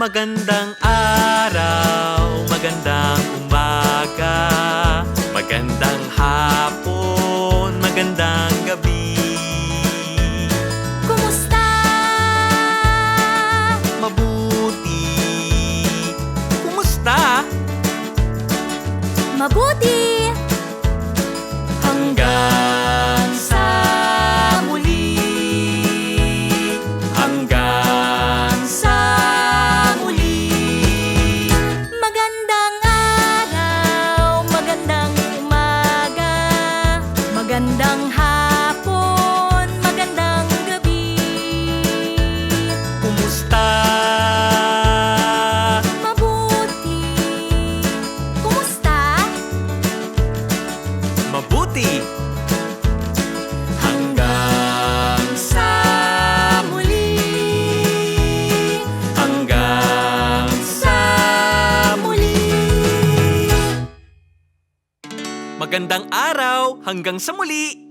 Magandang araw, magandang umaga, magandang hapon, magandang gabi. Kumusta? Mabuti. Kumusta? Mabuti! Hanggang sa muli. Hanggang sa muli. Magandang araw, magandang umaga, magandang hapon, magandang gabi. Kumusta? Mabuti! Kumusta? Mabuti. Hanggang sa muli. Hanggang sa muli. Magandang araw, hanggang sa muli.